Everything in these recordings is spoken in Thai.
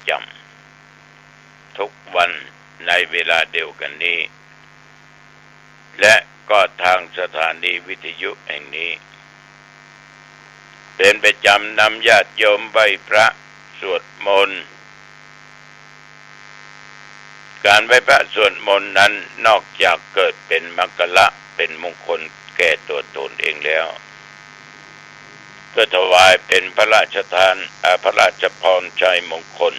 จำทุกวันในเวลาเดียวกันนี้และก็ทางสถานีวิทยุแห่งนี้เป็นประจำนำญาติโยมไหว้พระสวดมนต์การไหว้พระสวดมนต์นั้นนอกจากเกิดเป็นมงคละเป็นมงคลแก่ตัวตนเองแล้วก็ถวายเป็นพระราชทานพระราชพรชัยมงคล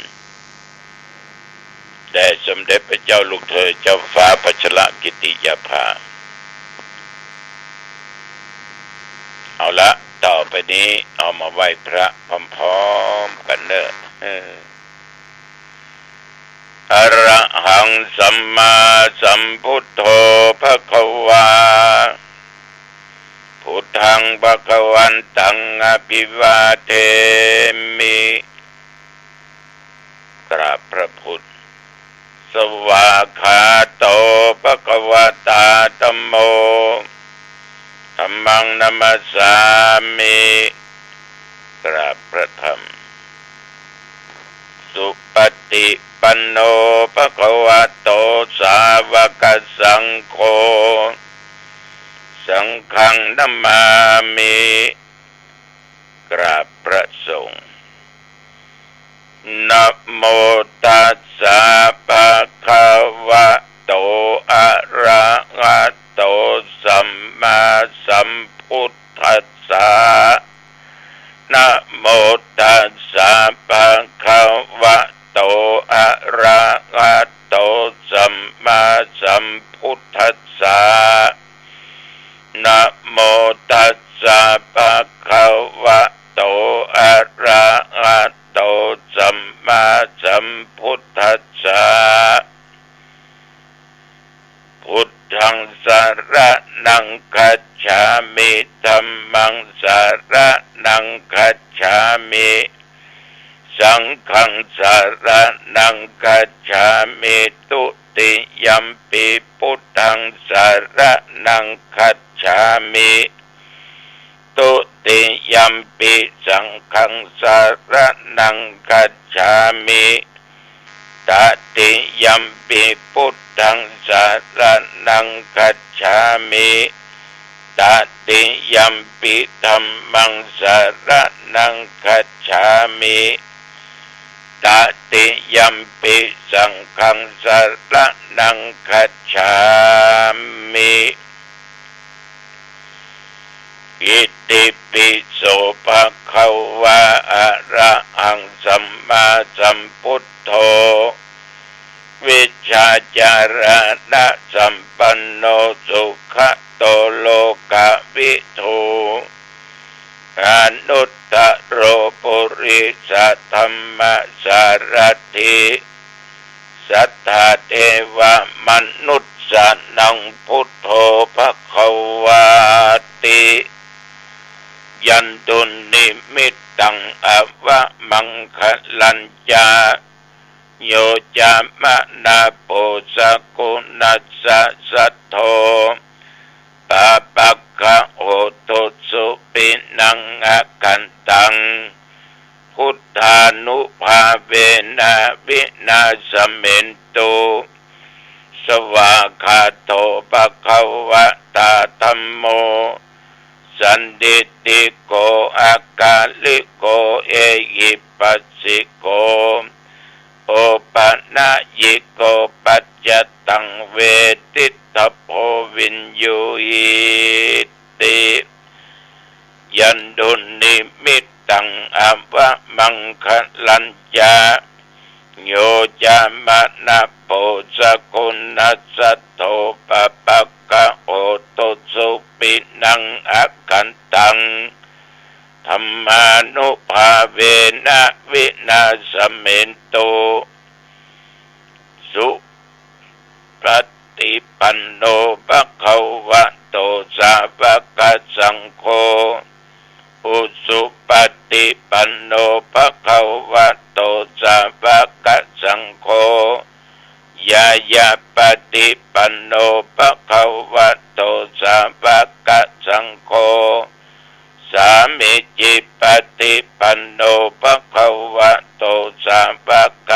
แด่สมเด็จพระเจ้าลูกเธอเจ้าฟ้าพัชรกิติยาภาเอาละต่อไปนี้เอามาไหว้พระพร้อมๆกันเนอะอะระหังสัมมาสัมพุทโธภควาพุทธังภควันตังอภิวาเทมิกราบพระพุทธสวากขาโตภควตาธัมโมธัมมังนัมมัสสามิกราบพระธรรมสุปฏิปันโนภควโตสาวกสังโฆสังฆังนัมมามิกราบพระสงฆ์นะโมตัสสะภะคะวะโตอะระหะโตสัมมาสัมพุทธัสสะนะโมตัสสะภะคะวะโตอะระหะโตสัมมาสัมพุทธัสสะนะโมตัสสะภะคะวะโตอะระหะโตสัมมาสัมพุทธัสสะพุทธังสรณังคัจฉามิธัมมังสรณังคัจฉามิสังฆังสรณังคัจฉามิตุติยัมปิพุทธังสรณังคัจฉามิตุติยัมปิสังฆังสรณังคัจฉามิตติยัมปิพุทธังสรณังคัจฉามิตติยัมปิธัมมังสรณังคัจฉามิตติยัมปิสังฆังสรณังคัจฉามิอิติปิโสภะคะวะอะระหังสัมมาสัมพุทโธวิชชาจารณะสัมปันโนสุขโตโลกวิทูอนุตตโรปุริสธัมมสารถิสัทธาเทวมนุสสานังพุทโธภควาติยันตุนิมิตตังอวะมังคลัญจาโยจามะนาโปสกุณัสสะสัทโธปะปักขะโหตุสุปินังอกันตังพุทธานุภาเวนะวินาสเมนตุสวากขาโตภควตาธัมโมสันดิติโกอากาลิโกเอหิปัสสิโกโอปะนะยิโกปัจจตังเวทิตโพวินยูหิติยันดุนิมิตตังอวะมังคลัญจาโยจามะนะโปสกุณัสสะโตปะปักขะโหตุสุปินังอกันตังธัมมานุภาเวนะวินาสเมนตุสุปฏิปันโนภควโตสาวกสังโฆอุสุปฏิปันโนภควโตสาวกสังโฆยายาปฏิปันโนภควโตสาวกสังโฆสามิจิปฏิปันโนภควโตสาวก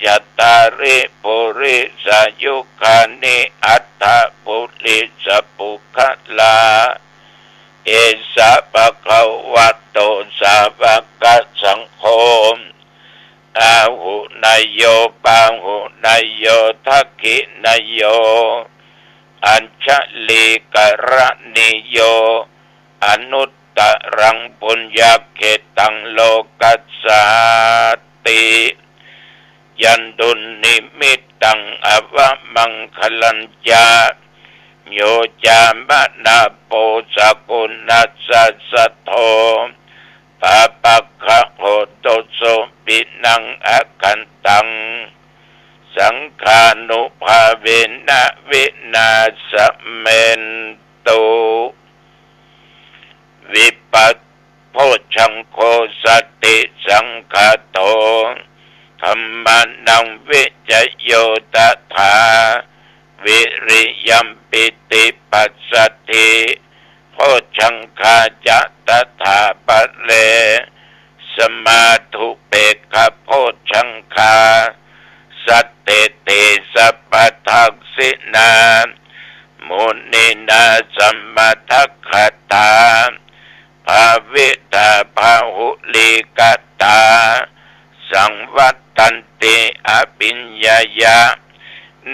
ยัตตาริปุริสายุคานิอัตถปุริสปุคลาเอสะปะคะวะโตสาวกสังโฆอาหุนายโยปาหุนายโยทักขินายโยอัญชลีกรณิโยอนุตตรังปุญญเขตังโลกัสสาติยันดุลนิมิตตังอวมังคลัญญาโยจามนาโปสกุณัสสะโทปะปะคะโหตุโสปินังอคันตังสังฆานุภาเวนะวินาสเมนตุวิปัสโพชังโคสติสังฆโตธัมมานังวิจโยตถาวิริยัมปิติปัสสติโพชังคาจะตถาปัสเลสมาธุเปกขโพชังคาสัตเตติสัพพทักษินามุนีนาสัมมาทัคขตาภาวิตาภาหุลิกตาสังวัตตันติอภิญญายะ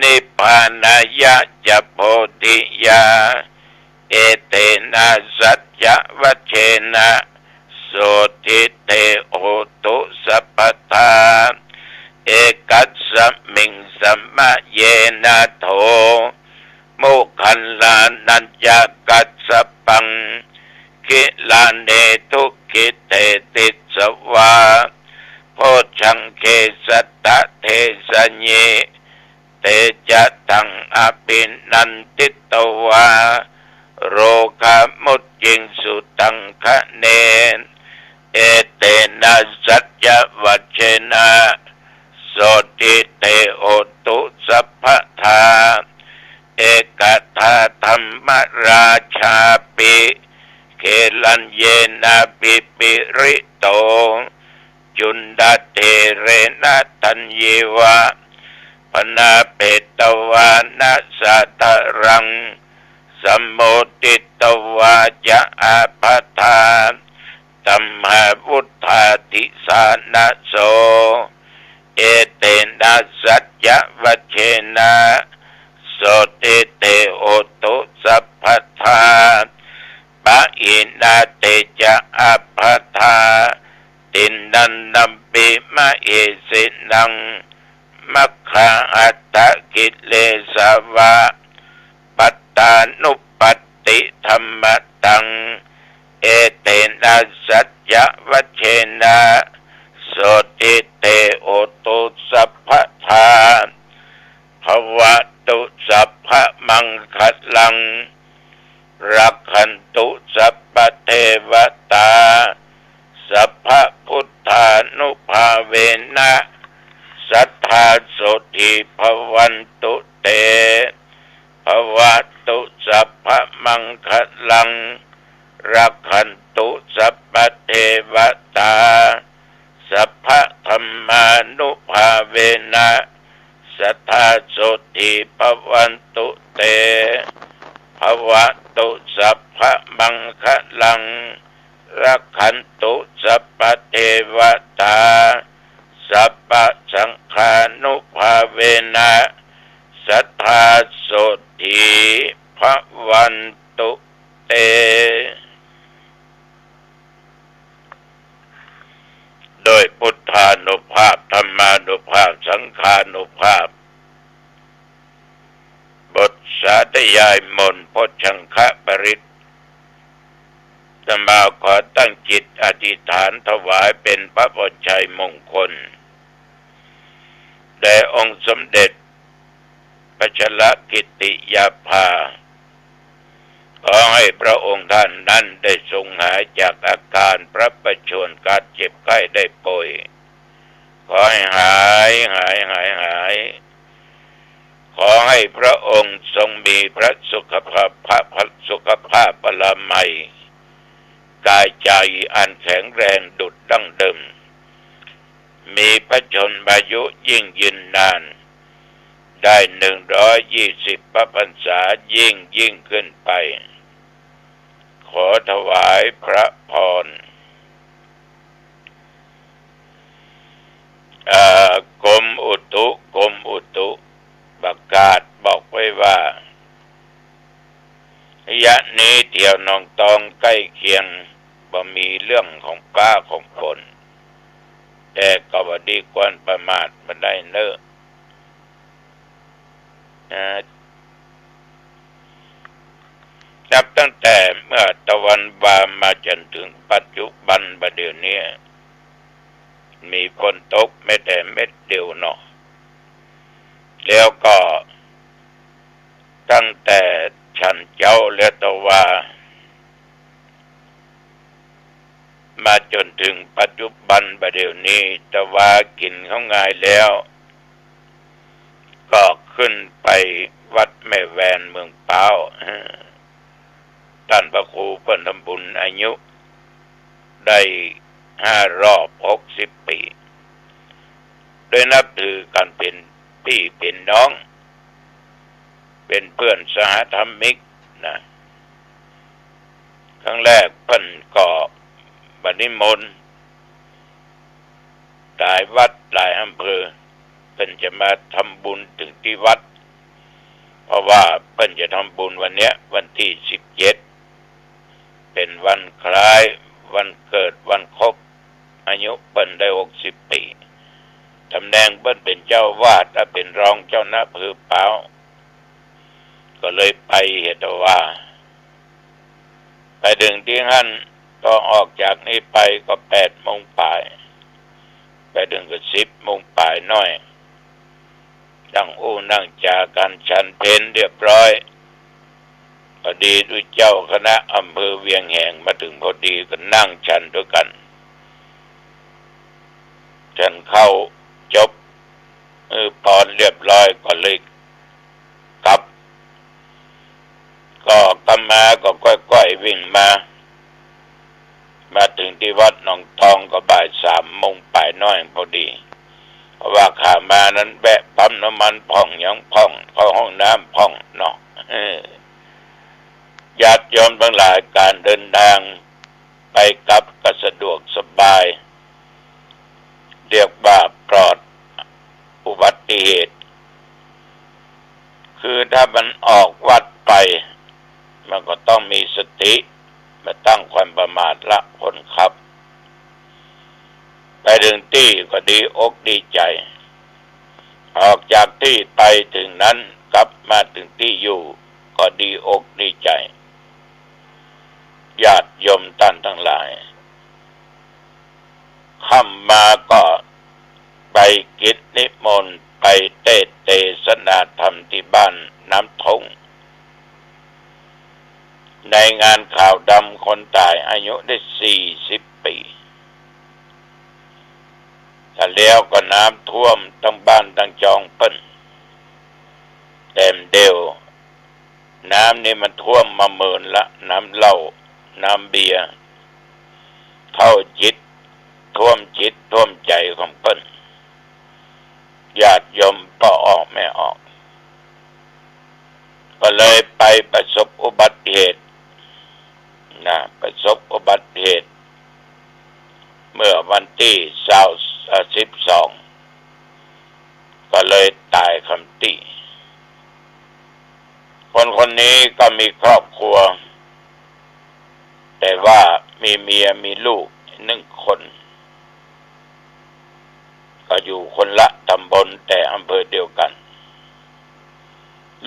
นิพพานายะจะโพธิยาเอเตนะสัจจวัชเชนะโสทิเตโหตุสัพพทาเอกัสสมิงสัมมะเยนะโทโมคัลลานัญญกัสสปังคิลาเนทุกิเตติสวาโพชังเคสัตตะเทสะเยเตจะตังอภินันติตวาโรคามุจจิงสุตังคะเนเอเตนะสัจจวัชเชนะโสติเตโอตุสัพพทาเอกทาธรรมราชาปิเคลัญเยนะปิปิริโตจุนดาเทเรนะทัญเยวะพนาเปตวานะสัตรังสัมโมติตวาจะอาภัทาตัมหาวุธาติสานะโสเอเตนะสัจจวัชเชนะโสติเตโอตุสัพพทาปะอินาเตจะอาภัทาตินนันนัมปิมะเอสินังมัคคะอัตตกิเลสาวะปัตตานุปัตติธรรมตังเอเตนะสัจจวัชเชนะโสติเตโอตุสัพพทาภวตุสัพพมังคลังรักขันตุสัพพเทวตาสัพพพุทธานุภาเวนะสัทธาโสติภวันตุเตภวตุสัพพมังคลังรักขันตุสัพพเทวตาสัพพธัมมานุภาเวนะสัทธาโสติภวันตุเตภวตุสัพพมังคลังรักขันตุสัพพเทวตาสัพพสังฆานุภาเวนะสัทธาโสติภวันตุเตโดยพุทธานุภาพธรรมานุภาพสังฆานุภาพบทสาธยายมนต์พชังคปริตอาตมาขอตั้งจิตอธิษฐานถวายเป็นพระพรชัยมงคลแด่องค์สมเด็จพระชลกิติยาภาขอให้พระองค์ท่านนั้นได้ทรงหายจากอาการพระประชวรการเจ็บไข้ได้ป่วยขอให้หาย ขอให้พระองค์ทรงมีพระสุขภาพบารมีกายใจอันแข็งแรงดุจดั้งเดิมมี มีพระชนมายุยิ่งยืนนานได้120 พระพรรษายิ่งขึ้นไปขอถวายพระพรกรมอุตุประกาศบอกไว้ว่าระยะนี้เที่ยวหนองตองใกล้เคียงบ่มีเรื่องของฟ้าของฝนแต่ก็บ่ดีควรประมาทบ่ได้เน้อนับตั้งแต่เมื่อตะวันวามาจนถึงปัจจุบันบัดเดี๋ยวนี้มีฝนตกไม่แต่เม็ดเดียวเนาะแล้วก็ตั้งแต่ฉันเจ้าและตะวามาจนถึงปัจจุบันบัดเดี๋ยวนี้ตะวากินเขาง่ายแล้วก็ขึ้นไปวัดแม่แวนเมืองเป้าท่านพระครูเพิ่นทำบุญอายุได้560 ปีโดยนับถือกันเป็นพี่เป็นน้องเป็นเพื่อนสหธรรมิกนะครั้งแรกเพิ่นก็บัดนิมนต์หลายวัดหลายอำเภอเพิ่นจะมาทำบุญถึงที่วัดเพราะว่าเพิ่นจะทำบุญวันเนี้ยวันที่17เป็นวันคล้ายวันเกิดวันครบอายุเพิ่นได้60 ปีตำแหน่งเพิ่นเป็นเจ้าวาดและเป็นรองเจ้าหน้าอำเภอเป้าก็เลยไปเหตุว่าไปถึงที่นั่นก็ออกจากนี้ไปก็8 โมงป่ายไปถึงก็10 โมงป่ายน้อยนั่งนั่งจากันฉันเพลเรียบร้อยพอดีด้วยเจ้าคณะอำเภอเวียงแหงมาถึงพอดีก็นั่งฉันด้วยกันฉันเข้าจบพรเรียบร้อยก็เลยกลับก็กลับมาก็ค่อยๆวิ่งมาถึงที่วัดหนองทองก็บ่าย3 โมงป่ายน้อยพอดีเพราะว่าขามานั้นแวะปั๊มน้ำมันพ่องยังพ่องเข้าห้องน้ำพ่องเนาะญาติโยมทั้งหลายการเดินทางไปกลับก็สะดวกสบายเรียกว่าปลอดอุบัติเหตุคือถ้ามันออกวัดไปมันก็ต้องมีสติมาตั้งความประมาทละคนขับไปถึงที่ก็ดีอกดีใจออกจากที่ไปถึงนั้นกลับมาถึงที่อยู่ก็ดีอกดีใจญาติโยมท่านทั้งหลายค่ำมาก็ไปกิจนิมนต์ไปเทศนาธรรมที่บ้านน้ำทงในงานข่าวดำคนตายอายุได้40 ปีแต่แล้วก็น้ำท่วมทั้งบ้านทั้งจองเปิ้นเต็มเดียวน้ำนี่มันท่วมมา10,000ละน้ำเหล้าน้ำเบียร์เข้าจิตท่วมจิตท่วมใจของเปิ้นญาติโยมก็ออกไม่ออกก็เลยไปประสบอุบัติเหตุประสบอุบัติเหตุเมื่อวันที่12ก็เลยตายคำติคนนี้ก็มีครอบครัวแต่ว่ามีเมียมีลูก1 คนก็อยู่คนละตำบลแต่อำเภอเดียวกัน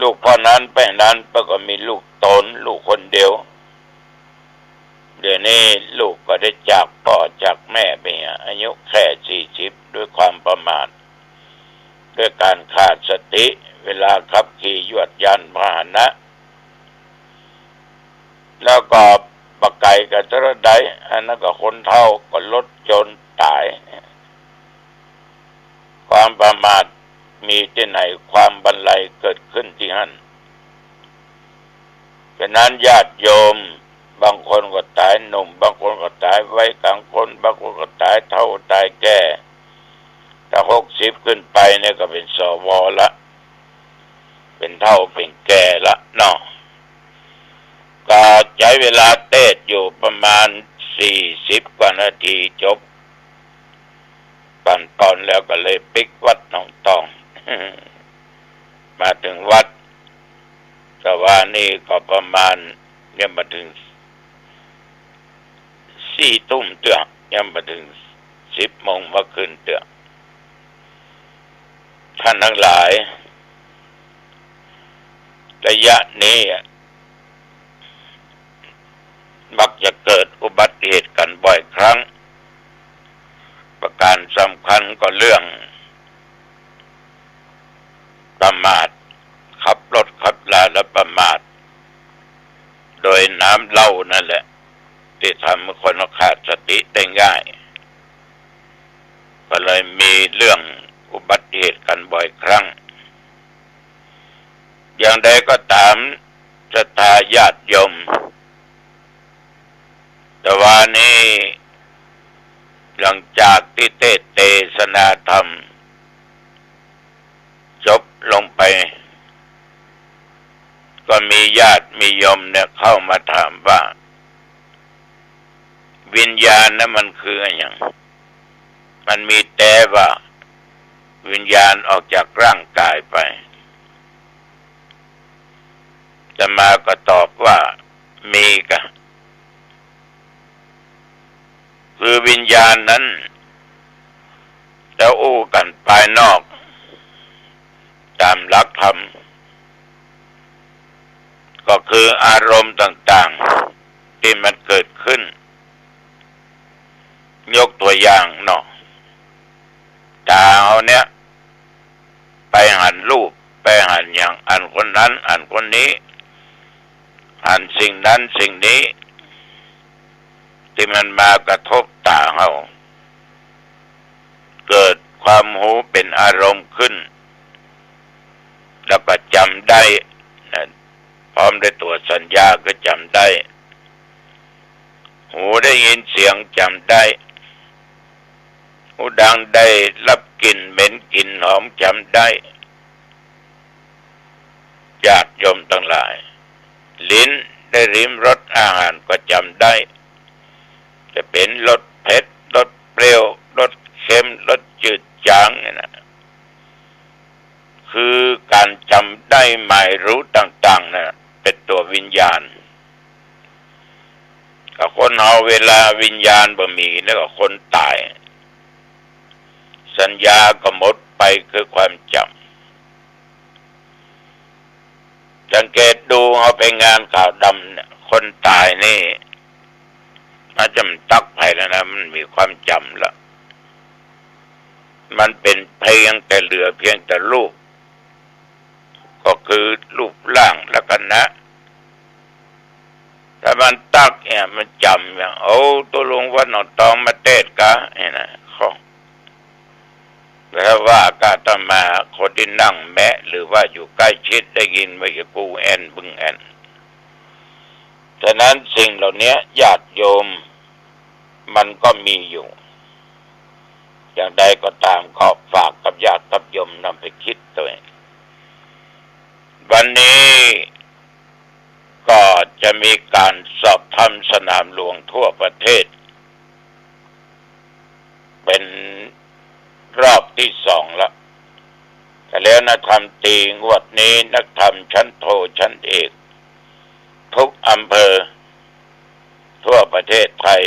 ลูกพ่อนั้นไปนั้นก็มีลูกตนลูกคนเดียวเดี๋ยวนี้ลูกก็ได้จากพ่อจากแม่ไปอายุแค่40ด้วยความประมาทด้วยการขาดสติเวลาขับขี่ยวดยานพาหนะแล้วก็ปะไก่กับตระไดอันนั้นก็คนเฒ่าก็รถจนตายความประมาทมีที่ไหนความบรรลัยเกิดขึ้นที่นั่นฉะนั้นญาติโยมบางคนก็ตายหนุ่มบางคนก็ตายไว้กลางคนบางคนก็ตายเฒ่าตายแก่ ถ้า60ขึ้นไปเนี่ยก็เป็นสวละเป็นเฒ่าเป็นแก่ละเนาะก็ใช้เวลาเทศอยู่ประมาณ40 กว่านาทีจบตอนแล้วก็เลยปิกวัดหนองตอง มาถึงวัดแต่ว่านี่ก็ประมาณยังมาถึง4 ทุ่มเตื้อยังมาถึง10 โมงเมื่อคืนเตื้อท่านทั้งหลายระยะนี้มักจะเกิดอุบัติเหตุกันบ่อยครั้งประการสำคัญก็เรื่องประมาทขับรถขับลาและประมาทโดยน้ำเหล้านั่นแหละที่ทำให้คนขาดสติได้ง่ายก็เลยมีเรื่องอุบัติเหตุกันบ่อยครั้งอย่างใดก็ตามศรัทธาญาติโยมแต่ว่านี้หลังจากที่เทศนาธรรมจบลงไปก็มีญาติมีโยมเนี่ยเข้ามาถามว่าวิญญาณนั้นมันคืออะไรอย่างมันมีแต่ว่าวิญญาณออกจากร่างกายไปจะมาก็ตอบว่ามีกะคือวิญญาณนั้นจะอู้กันภายนอกตามหลักธรรมก็คืออารมณ์ต่างๆที่มันเกิดขึ้นยกตัวอย่างเนาะตาเอาเนี้ยไปหันรูปไปหันอย่างอันคนนั้นอันคนนี้หันสิ่งนั้นสิ่งนี้ที่มันมากระทบตาเราเกิดความหูเป็นอารมณ์ขึ้นแล้วก็จำได้พร้อมด้วยตัวสัญญาก็จำได้หูได้ยินเสียงจำได้หูดังได้รับกลิ่นเหม็นกลิ่นหอมจำได้ญาติโยมทั้งหลายลิ้นได้ริมรสอาหารก็จำได้จะเป็นรสเผ็ดรสเปรี้ยวรสเค็มรสจืดจางเนี่ยนะคือการจำได้หมายรู้ต่างๆนะเป็นตัววิญญาณกับคนเอาเวลาวิญญาณบ่มีแล้วก็คนตายสัญญาก็หมดไปคือความจำสังเกตดูเอาไปงานข่าวดำเนี่ยคนตายนี่อาจจะมันตักไปแล้วนะมันมีความจำละมันเป็นเพียงแต่เหลือเพียงแต่รูปก็คือรูปร่างลักษณะถ้ามันตักเนี่ยมันจำอย่างโอ้ตัวลงวัดหนองตองมาเทศกะเนี่ยนะเขาแต่ว่ากาตมาคนที่นั่งแมะหรือว่าอยู่ใกล้ชิดได้ยินไม่กี่กูแอนบึงแอนฉะนั้นสิ่งเหล่านี้ญาติโยมมันก็มีอยู่อย่างใดก็ตามขอฝากกับญาติกับโยมนำไปคิดตัวเองวันนี้ก็จะมีการสอบธรรมสนามหลวงทั่วประเทศเป็นรอบที่2แล้วแต่แล้วนักธรรมตีงวดนี้นักธรรมชั้นโทชั้นเอกทุกอำเภอทั่วประเทศไทย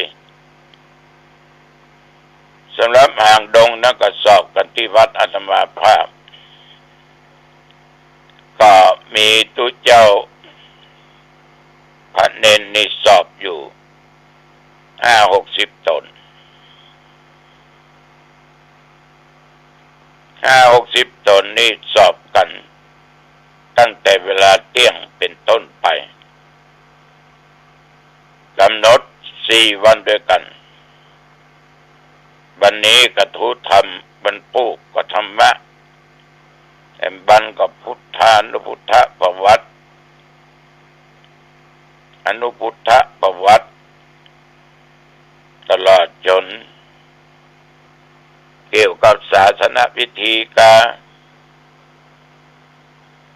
สำหรับห่างดงนักก็สอบกันที่วัดอาตมาภาพก็มีตุเจ้าพระเนนนี่สอบอยู่50-60 ตน50-60 ตนนี่สอบกันตั้งแต่เวลาเที่ยงเป็นต้นไปกำหนด4 วันด้วยกันวันนี้กระทู้ธรรมบรรปุก็ธรรมะบันก็พุทธานุพุทธประวัติอนุพุทธประวัติตลอดจน เกี่ยวกับศาสนพิธีการ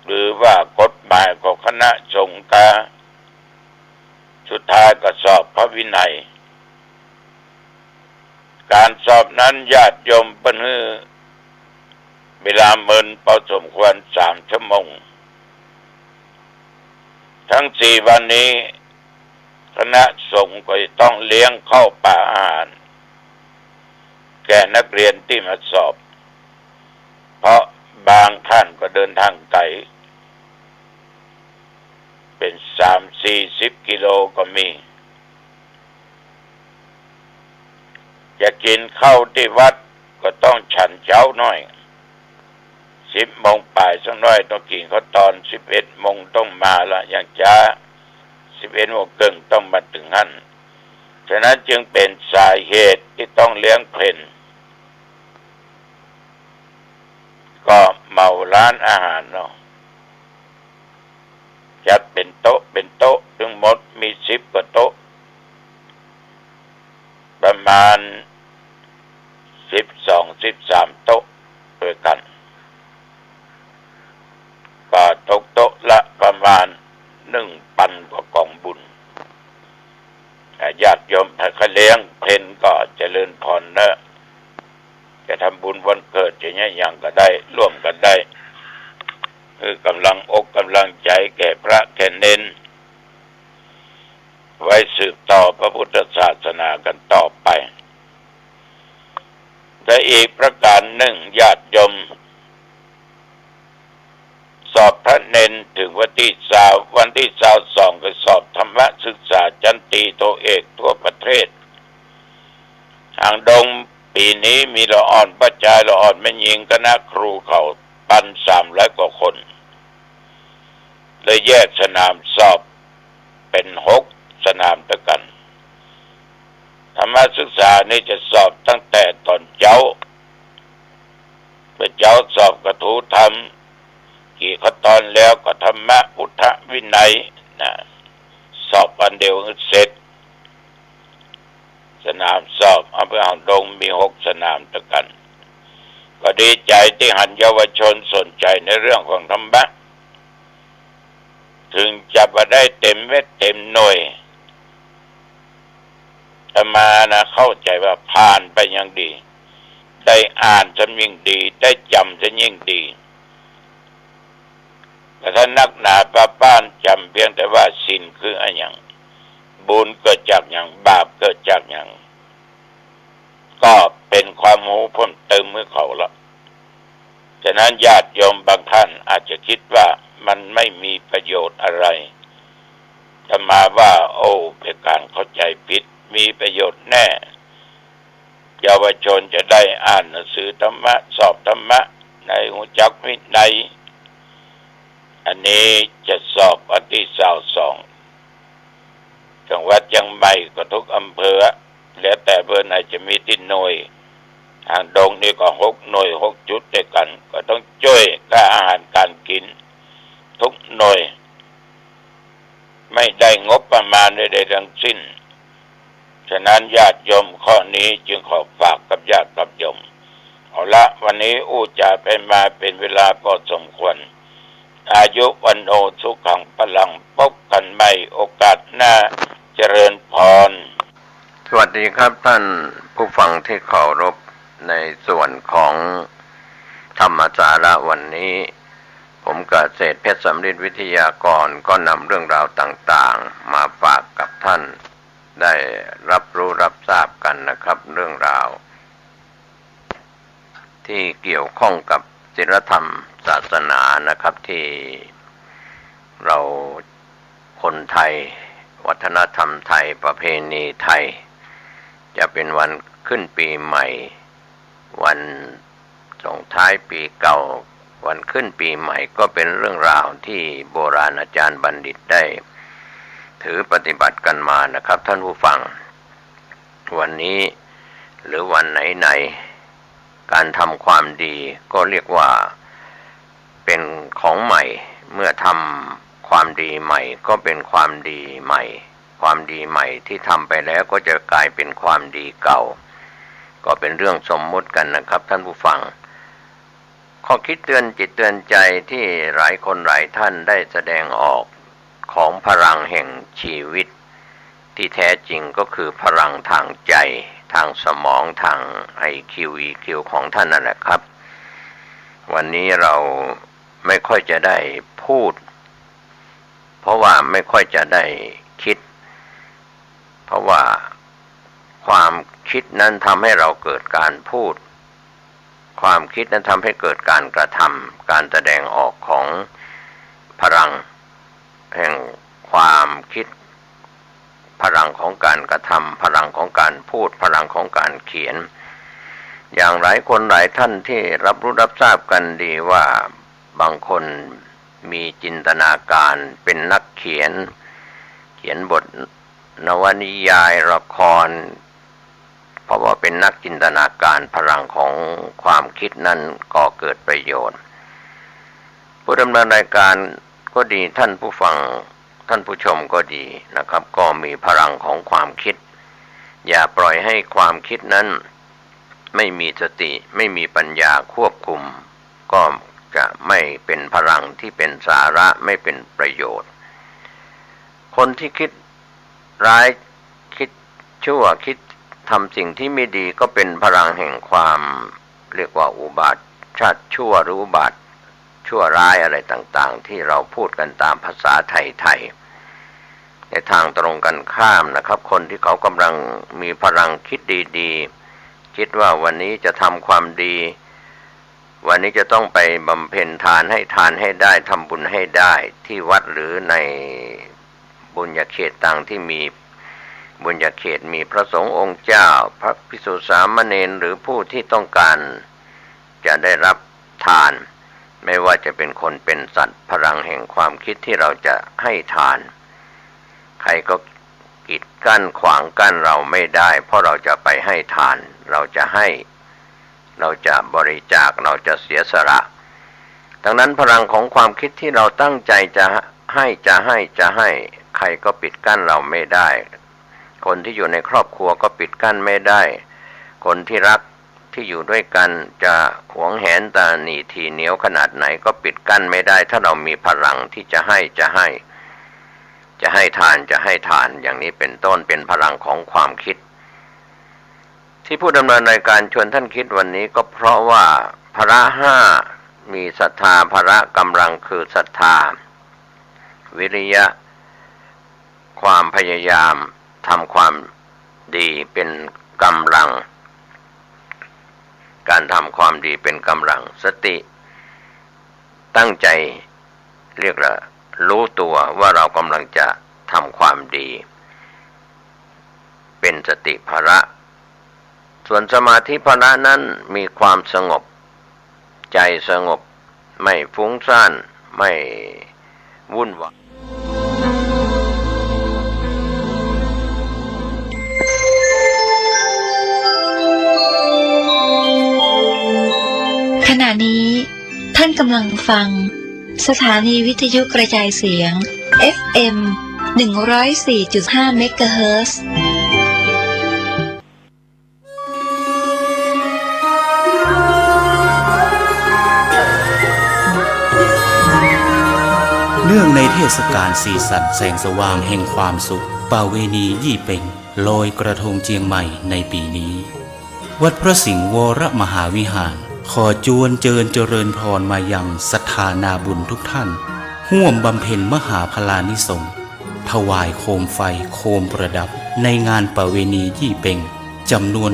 หรือว่ากฎหมายของคณะสงฆ์การสุดท้ายก็สอบพระวินัยการสอบนั้นญาติโยมปนือเวลาเมินพอสมควร3 ชั่วโมงทั้ง4 วันนี้คณะสงฆ์ก็ต้องเลี้ยงข้าวปลาอาหารแก่นักเรียนที่มาสอบเพราะบางท่านก็เดินทางไกลเป็น30-40 กิโลก็มีจะกินข้าวที่วัดก็ต้องฉันเช้าหน่อย10 โมงป่ายสักหน่อยต้องกินข้าวตอน11 โมงต้องมาละอย่างช้า11 โมงครึ่งต้องมาถึงหั่นฉะนั้นจึงเป็นสาเหตุที่ต้องเลี้ยงเพลนก็เมาร้านอาหารเนาะจัดเป็นโต๊ะทั้งหมดมี10 กว่าโต๊ะประมาณ12-13 โต๊ะด้วยกันก็ตกโต๊ะละประมาณ 1,000 กว่ากองบุญญาติโยมถ้าเขาเลี้ยงเพลนก็เจริญพรเนอะจะทำบุญวันเกิดอย่างนี้อย่างก็ได้ร่วมกันได้คือกำลังอกกำลังใจแก่พระแก่เน้นไว้สืบต่อพระพุทธศาสนากันต่อไปและอีกประการหนึ่งญาติโยมสอบพระเน้นถึงวันที่22ก็สอบธรรมศึกษาจันตีโทเอกทั่วประเทศทางดงปีนี้มีละอ่อนประจายละอ่อนแม่ยิงคณะครูเขา1,300 กว่าคนเลยแยกสนามสอบเป็น6 สนามด้วยกันธรรมศึกษานี่จะสอบตั้งแต่ตอนเช้าเป็นเช้าสอบกระทู้ธรรมกี่ขั้นตอนแล้วก็ธรรมะพุทธวินัยนะสอบวันเดียวเสร็จสนามสอบอำเภอหางดงมี6 สนามด้วยกันก็ดีใจที่หันเยาวชนสนใจในเรื่องของธรรมะถึงจะมาได้เต็มเม็ดเต็มหน่วยแต่มานะเข้าใจว่าผ่านไปยังดีได้อ่านจะยิ่งดีได้จำจะยิ่งดีแต่ถ้านักหนาป้านจำเพียงแต่ว่าศีลคืออะไรอย่างบุญเกิดจากอย่างบาปเกิดจากอย่างก็เป็นความรู้เพิ่มเติมเมื่อเขาละฉะนั้นญาติโยมบางท่านอาจจะคิดว่ามันไม่มีประโยชน์อะไรแต่มาว่าโอ้เป็นการเข้าใจผิดมีประโยชน์แน่เยาวชนจะได้อ่านหนังสือธรรมะสอบธรรมะในหูจักวินัยอันนี้จะสอบวันที่22จังหวัดยังใหม่ก็ทุกอำเภอแล้วแต่เบอร์ไหนจะมีที่หน่วยทางดงนี่ก็6 หน่วย6 จุดด้วยกันก็ต้องช่วยค่าอาหารการกินทุกหน่วยไม่ได้งบประมาณใดๆทั้งสิ้นฉะนั้นญาติโยมข้อนี้จึงขอฝากกับญาติกับโยมเอาละวันนี้อู้จะไปมาเป็นเวลาพอสมควรอายุวันโอสุขังพลังพบกันใหม่โอกาสหน้าเจริญพรสวัสดีครับท่านผู้ฟังที่เคารพในส่วนของธรรมสาระวันนี้ผมเกษตรเพชรสำริดวิทยากรก็นำเรื่องราวต่างๆมาฝากกับท่านได้รับรู้รับทราบกันนะครับเรื่องราวที่เกี่ยวข้องกับศีลธรรมศาสนานะครับที่เราคนไทยวัฒนธรรมไทยประเพณีไทยจะเป็นวันขึ้นปีใหม่วันส่งท้ายปีเก่าวันขึ้นปีใหม่ก็เป็นเรื่องราวที่โบราณอาจารย์บัณฑิตได้ถือปฏิบัติกันมานะครับท่านผู้ฟังวันนี้หรือวันไหนๆการทำความดีก็เรียกว่าเป็นของใหม่เมื่อทำความดีใหม่ก็เป็นความดีใหม่ความดีใหม่ที่ทำไปแล้วก็จะกลายเป็นความดีเก่า ก็เป็นเรื่องสมมุติกันนะครับท่านผู้ฟังข้อคิดเตือนจิตเตือนใจที่หลายคนหลายท่านได้แสดงออกของพลังแห่งชีวิตที่แท้จริงก็คือพลังทางใจทางสมองทาง IQ EQ ของท่านนั่นแหละครับวันนี้เราไม่ค่อยจะได้พูดเพราะว่าไม่ค่อยจะได้คิดเพราะว่าความคิดนั้นทำให้เราเกิดการพูดความคิดนั้นทำให้เกิดการกระทำการแสดงออกของพลังแห่งความคิดพลังของการกระทำพลังของการพูดพลังของการเขียนอย่างหลายคนหลายท่านที่รับรู้รับทราบกันดีว่าบางคนมีจินตนาการเป็นนักเขียนบทนวนิยายละครเพราะว่าเป็นนักจินตนาการพลังของความคิดนั้นก็เกิดประโยชน์ผู้ดำเนินรายการก็ดีท่านผู้ฟังท่านผู้ชมก็ดีนะครับก็มีพลังของความคิดอย่าปล่อยให้ความคิดนั้นไม่มีสติไม่มีปัญญาควบคุมก็จะไม่เป็นพลังที่เป็นสาระไม่เป็นประโยชน์คนที่คิดร้ายคิดชั่วคิดทำสิ่งที่ไม่ดีก็เป็นพลังแห่งความเรียกว่าอุบาทชาติชั่วหรืออุบาทชั่วร้ายอะไรต่างๆที่เราพูดกันตามภาษาไทยในทางตรงกันข้ามนะครับคนที่เขากำลังมีพลังคิดดีๆคิดว่าวันนี้จะทำความดีวันนี้จะต้องไปบำเพ็ญทานให้ได้ทำบุญให้ได้ที่วัดหรือในบุญญาเขตต่างที่มีบุญญาเขตมีพระสงฆ์องค์เจ้าพระภิกษุสามเณรหรือผู้ที่ต้องการจะได้รับทานไม่ว่าจะเป็นคนเป็นสัตว์พลังแห่งความคิดที่เราจะให้ทานใครก็กีดกั้นขวางกั้นเราไม่ได้เพราะเราจะไปให้ทานเราจะให้เราจะบริจาคเราจะเสียสละดังนั้นพลังของความคิดที่เราตั้งใจจะให้ใครก็ปิดกั้นเราไม่ได้คนที่อยู่ในครอบครัวก็ปิดกั้นไม่ได้คนที่รักที่อยู่ด้วยกันจะหวงแหนตาหนีทีเหนียวขนาดไหนก็ปิดกั้นไม่ได้ถ้าเรามีพลังที่จะให้ทานอย่างนี้เป็นต้นเป็นพลังของความคิดที่ผู้ดำเนินรายการชวนท่านคิดวันนี้ก็เพราะว่าพละห้ามีศรัทธาพละกำลังคือศรัทธาวิริยะความพยายามทำความดีเป็นกำลังการทำความดีเป็นกำลังสติตั้งใจเรียกว่ารู้ตัวว่าเรากำลังจะทำความดีเป็นสติภละส่วนสมาธิภละนั้นมีความสงบใจสงบไม่ฟุ้งซ่านไม่วุ่นวายขณะนี้ท่านกำลังฟังสถานีวิทยุกระจายเสียง FM 104.5 เมกะเฮิรตซ์เนื่องในเทศกาลสีสันแสงสว่างแห่งความสุขประเวณียี่เป่งลอยกระทงเจียงใหม่ในปีนี้วัดพระสิงห์วรมหาวิหารขอจวนเจริญพรมายังศรัทธานาบุญทุกท่านร่วมบำเพ็ญมหาพลานิสงส์ถวายโคมไฟโคมประดับในงานประเวณียี่เป่งจำนวน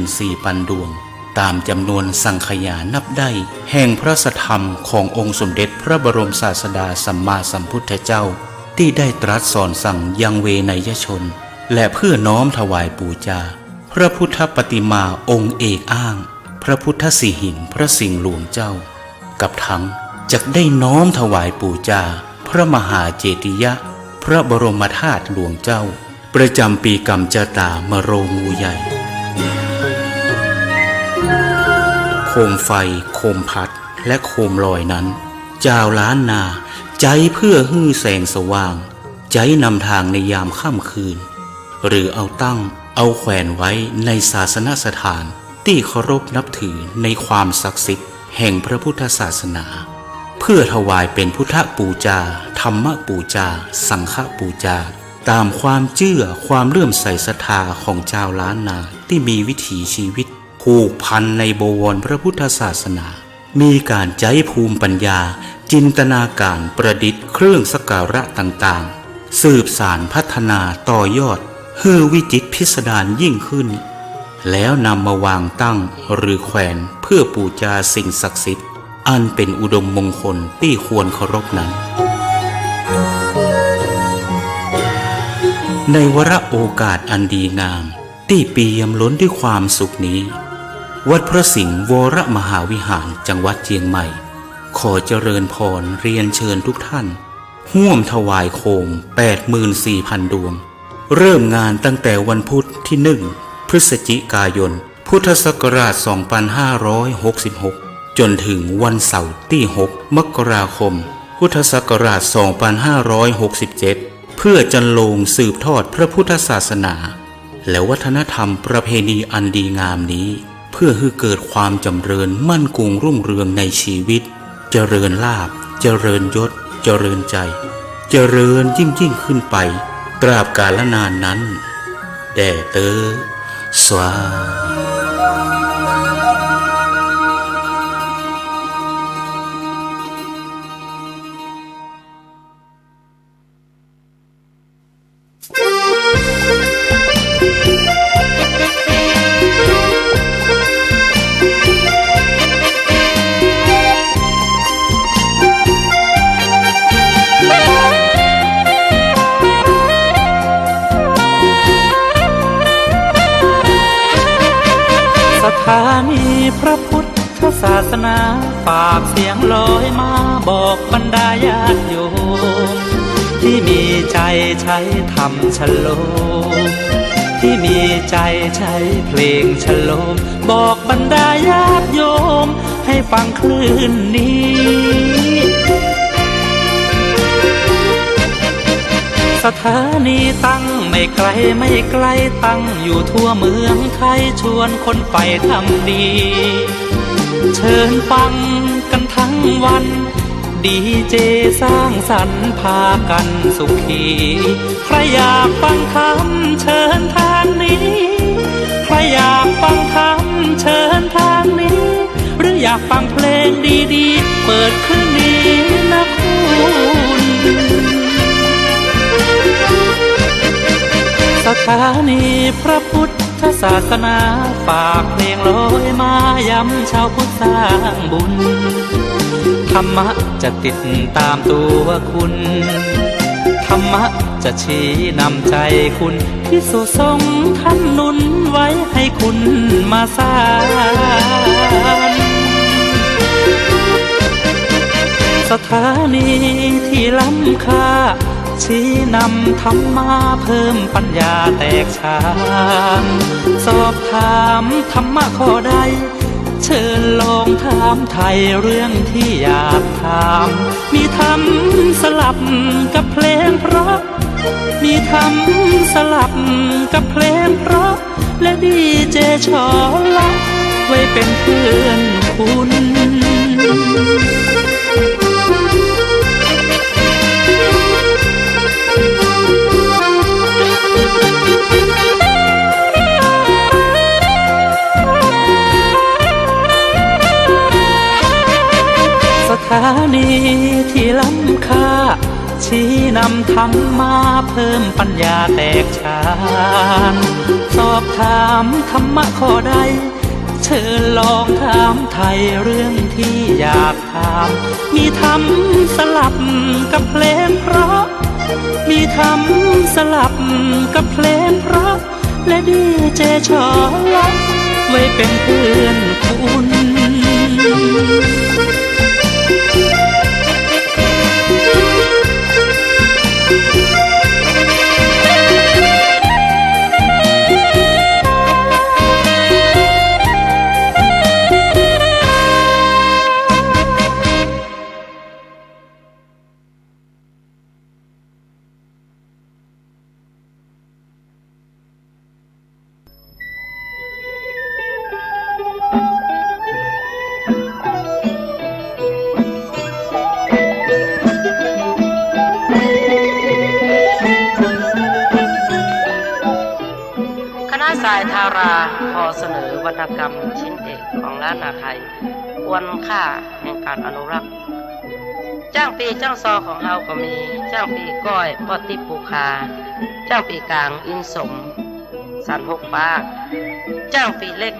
84,000 ดวงตามจำนวนสังขยานับได้แห่งพระสัทธรรมขององค์สมเด็จพระบรมศาสดาสัมมาสัมพุทธเจ้าที่ได้ตรัสสอนสั่งยังเวนยชนและเพื่อน้อมถวายบูชาพระพุทธปฏิมาองค์เอกอ้างพระพุทธสิหิงพระสิงห์หลวงเจ้ากับทั้งจักได้น้อมถวายบูชาพระมหาเจติยะพระบรมธาตุหลวงเจ้าประจำปีกำจตามโรงงูใหญ่โคมไฟโคมพัดและโคมลอยนั้นเจ้าล้านนาใจเพื่อฮื้อแสงสว่างใจนำทางในยามค่ำคืนหรือเอาตั้ง เอาแขวนไว้ในศาสนสถานที่เคารพนับถือในความศักดิ์สิทธิ์แห่งพระพุทธศาสนาเพื่อถวายเป็นพุทธปูจาธรรมปูจาสังฆปูจาตามความเชื่อความเลื่อมใสศรัทธาของชาวล้านนาที่มีวิถีชีวิตผูกพันในบวรพระพุทธศาสนามีการใช้ภูมิปัญญาจินตนาการประดิษฐ์เครื่องสักการะต่างๆสืบสานพัฒนาต่อยอดให้วิจิตรพิสดารยิ่งขึ้นแล้วนำมาวางตั้งหรือแขวนเพื่อบูชาสิ่งศักดิ์สิทธิ์อันเป็นอุดมมงคลที่ควรเคารพนั้นในวาระโอกาสอันดีงามที่เปี่ยมล้นด้วยความสุขนี้วัดพระสิงห์วรมหาวิหารจังหวัดเชียงใหม่ขอเจริญพรเรียนเชิญทุกท่านร่วมถวายโคม 84,000 ดวงเริ่มงานตั้งแต่วันพุธที่ 1 พฤศจิกายนพุทธศักราช 2566 จนถึงวันเสาร์ที่ 6 มกราคม พุทธศักราช 2567 เพื่อจันโลงสืบทอดพระพุทธศาสนาและวัฒนธรรมประเพณีอันดีงามนี้เพื่อให้เกิดความจำเริญมั่นคงรุ่งเรืองในชีวิตเจริญลาภเจริญยศเจริญใจเจริญยิ่งขึ้นไปตราบกาลนานนั้นแด่เตอสวาสถานีพระพุทธศาสนาฝากเสียงลอยมาบอกบรรดาญาติโยมที่มีใจใช้ธรรมฉโลมที่มีใจใช้เพลงฉโลมบอกบรรดาญาติโยมให้ฟังคลื่นนี้สถานีตั้งไม่ไกลไม่ไกลตั้งอยู่ทั่วเมืองไทยชวนคนไปทำดีเชิญฟังกันทั้งวันดีเจสร้างสรรค์พากันสุขีใครอยากฟังธรรมเชิญทางนี้ใครอยากฟังธรรมเชิญทางนี้หรืออยากฟังเพลงดีๆเปิดขึ้นนี้นะคุณสถานีพระพุทธศาสนาฝากเพลงลอยมาย้ำชาวพุทธสร้างบุญธรรมะจะติดตามตัวคุณธรรมะจะชี้นำใจคุณพิสุทรงท่านหนุนไว้ให้คุณมาสานสถานีที่ล้ำค่าชี้นำธรรมะเพิ่มปัญญาแตกฉานสอบถามธรรมะข้อใดเชิญลองถามไทยเรื่องที่อยากถามมีธรรมสลับกับเพลงเพราะมีธรรมสลับกับเพลงเพราะและดีเจชอละไว้เป็นเพื่อนคุณสถานีที่ล้ำค่าชี้นำธรรมะเพิ่มปัญญาแตกฉานสอบถามธรรมะข้อใดเชิญลองถามไทยเรื่องที่อยากถามมีธรรมสลับกับเพลงเพราะมีธรรมสลับกับเพลงเพราะและดีเจชอละไว้เป็นเพื่อนคุณ ายทาราขอเสนอวรรณกรรมชิ้นเอกของล้านนาไทยควรค่าแห่งการอนุรักษ์จ้างปีจ้างซอของเฮาก็มีจ้างปีก้อยปอติปูคาจ้างปีกลางอินสมสันหกปากจ้างปีเล็ก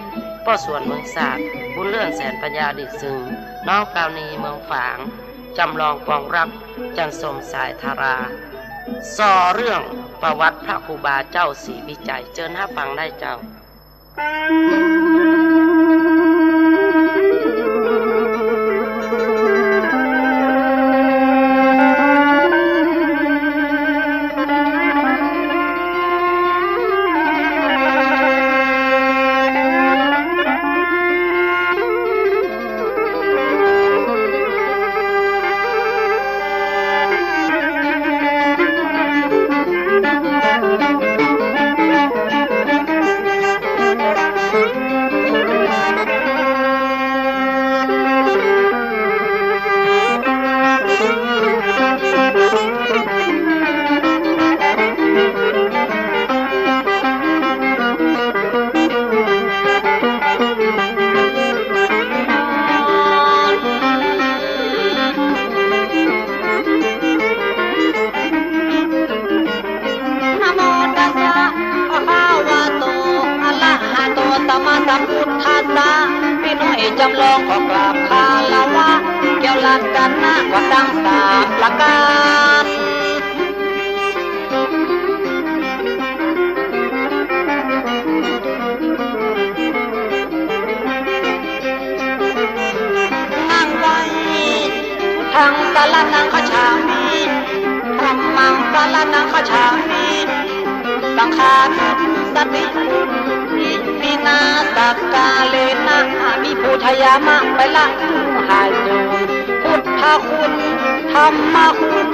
ป้อส่วนเมืองศาสตร์บุญเลื่อนแสนปัญญาดิซึงน้องกาวนีเมืองฝางจำลองปองรักจันสมสายธาราซอเรื่องประวัติพระครูบาเจ้าศรีวิจัยเจิญห้าฟังได้เจ้าจำลองขอกราบคาลาวะเกี่ยวหลักกันนะว่าดังสามประการนั่งไว้ทางสารนังขฉามีธรรมังสารนังขฉามีสังขารสติวินาสักกาเลนะมีภูทยามะไปละหายจูนพุทธคุณธรรมคุณ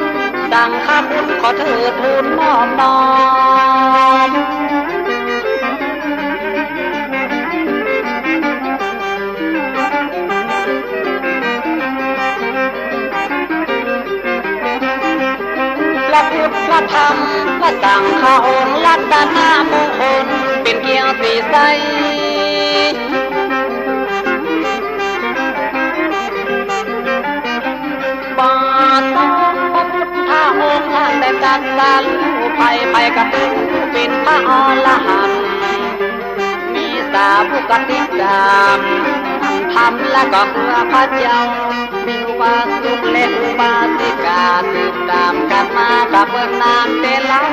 สังฆคุณขอเถิดทูลน้อมน้อมพระพุทธพระธรรมพระสังฆองค์รัตนมงคลเป็นเกียรติใสบาทองพระพุทธองค์ท่านได้ตัดสรู้ไปกระตึงเป็นพระอรหันต์มีสาวกติดตามทำและก็เพื่อพระเจ้ามีอุบาสกและอุบาสิกาติดตามกันมากับเบื้องนานแต่เล่า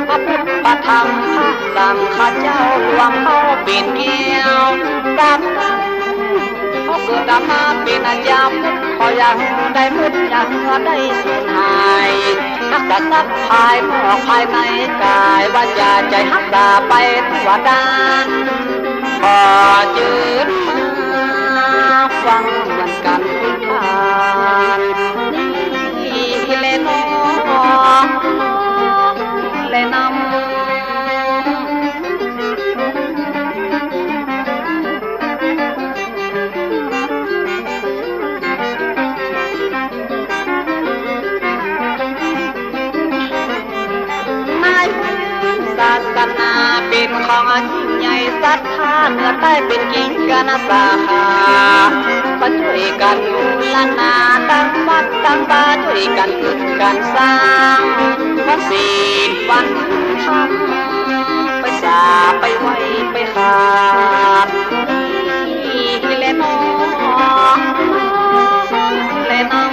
พระพุทธธรรมพระสังฆเจ้ารวมเข้าเป็นเกี่ยวกันเขาเกิดมาเป็นอาญาพุทธขออย่างได้พุทธอย่างได้สูญหายรักษาทรัพย์ภายนอกภายในกายวาจาใจรักษาไปทั่วด้านขอจืดฟังเหมือนกันทุกทางนี่เลนอเลนำศาสนาเป็นของใหญ่ศรัทธาเหนือใต้เป็นกิ่งกันสาขามาช่วยกันบูรณาตั้งวัดตั้งบาช่วยกันฝึกกันสร้างวันศีลวันธรรมไปสาไปไว้ไปขาดเลนอเลนอ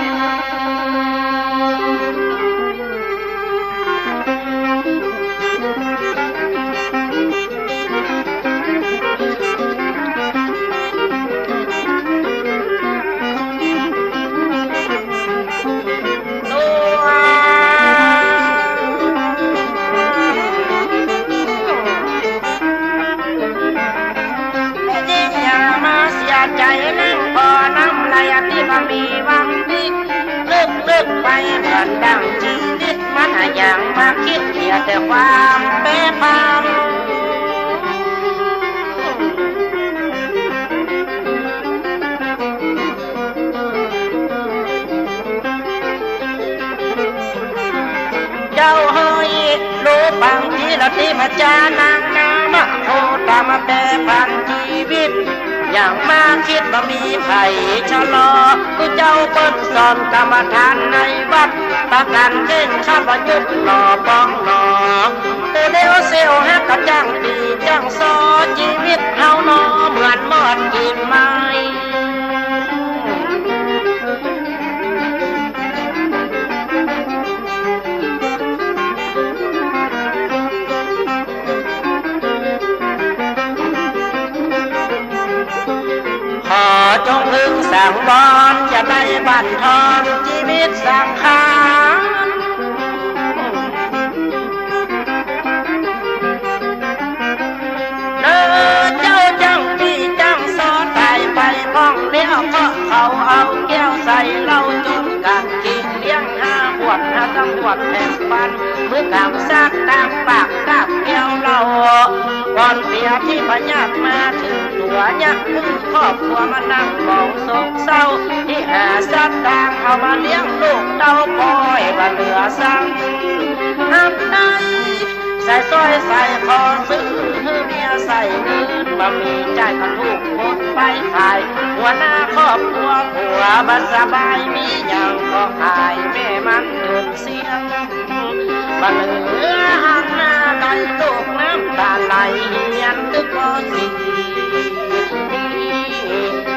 ใจนั่งพอน้ำไหลที่ก็มีวังพิกลึกไปเหมือนดังชีวิตมันอย่างมาคิดเกียแต่ความเป๊ะพันเจ้าเฮยรู้บางทีละที่พระจานางนามโทต ามาแปรผันชีวิตอย่างมาคิดว่ามีไผ่ชะลอกูเจ้าเปิ้นสอนกรรมฐานในวัดประกันเก่งข้าพยุดหล่อป้องหนอตัวเดียวเสียวฮักกับจ้างตีจ้างซอชีวิตเฮาหนอเหมือนมอดกินไม้ขอจงพึงสั่งบอนจะได้บั่นทอนชีวิตสังขารเดินเจ้าจังปีจังซอตายไปพ้องเลี้ยวเพราะเขาเอาแก้วใส่เหล้าจนกันกินเลี้ยงห้าบวชห้าตำรวจแผ่นปันเมื่อกำซักตามปากตามแก้วเหล้าก่อนเสียที่พญามาถึงตัวยักษ์คือครอบครัวมานั่งมองโศกเศร้าที่หาสัตว์ต่างเอามาเลี้ยงลูกเต้าปล่อยมาเหลือสั่งห้ามได้ใส่สร้อยใส่คอซื้อเมียใส่เงินบะหมี่จ่ายกระทุกหมดไปขายหัวหน้าครอบครัวผัวบัสบายมีอย่างก็ขายแม่มันเดือดเสียงบะเหลือหันหน้าไก่ลูกน้ำตาไหลเหียนตึกก็สี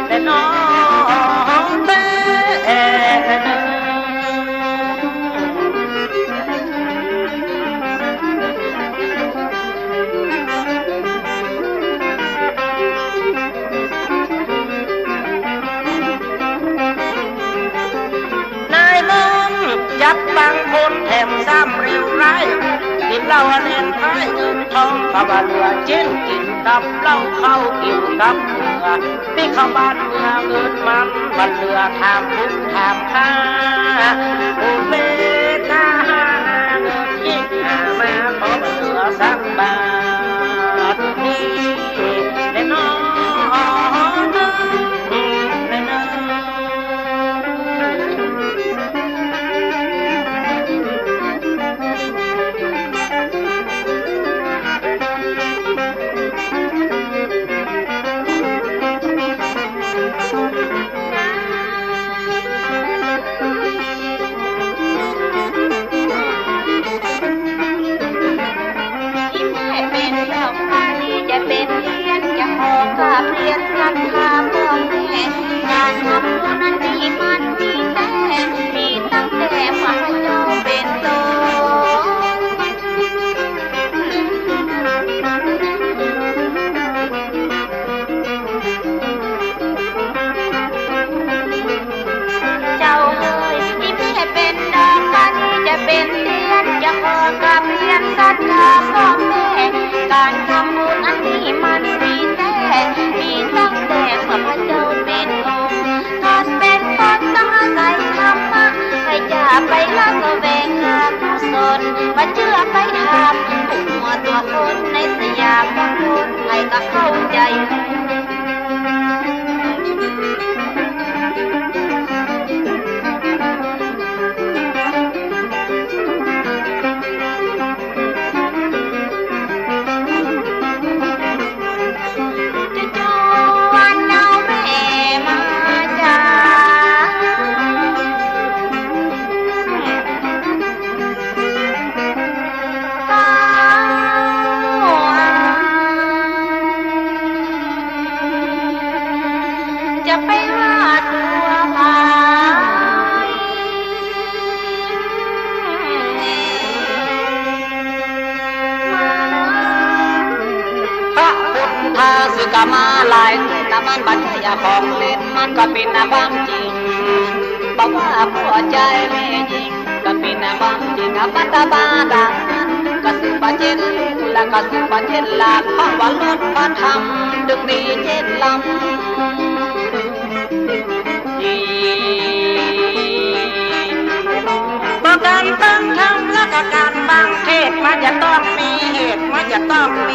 แต่น้องเต้จับบางคนแถมซ้ำเร็วร้ายกินเหล้าเล่นไพ่เงินทองกับเหลือเช่นกินกับเหล้าเข้ากินกับเมือพี่เข้าบ้านเมืองเงินมันบันเหลือถามทุกถามข้าอุเบกขาเงินยิ่งหามาพอบันเหลือสักบาทนี้ได้น้องกับเรียนรักษาพ่อแม่การทำบุญนั้นดีมันดีแต่มีตั้งแต่พระเจ้าเป็นโตเจ้าเอ๋ยที่แม่เป็นดอกกันจะเป็นเรียนจะขอกับเรียนรักษาพ่อแม่การทำบุญอันนี้มันดีมีตั้งแต่พระเจ้าเป็นองค์ถ้าเป็นคนต้องอาศัยธรรมะให้อย่าไปละก็แวงหากุศลมาเชื่อไปทำผู้มัวตัวคนในสยามบางคนให้ก็เข้าใจจะไปหาตัวหายพระพุทธาสึกมาหลายแต่มันบัญญัติของเล่นมันก็เป็นความจริงบอกว่าผัวใจแม่หญิงก็เป็นความจริงปัตตาบาดังก็สืบประเจนและก็สืบประเจนลาเพราะว่าลดพระธรรมดึกดีเจ็ดลำการตั้งธรรมและการบังเทศมันจะต้องมีเหตุมันจะต้องมี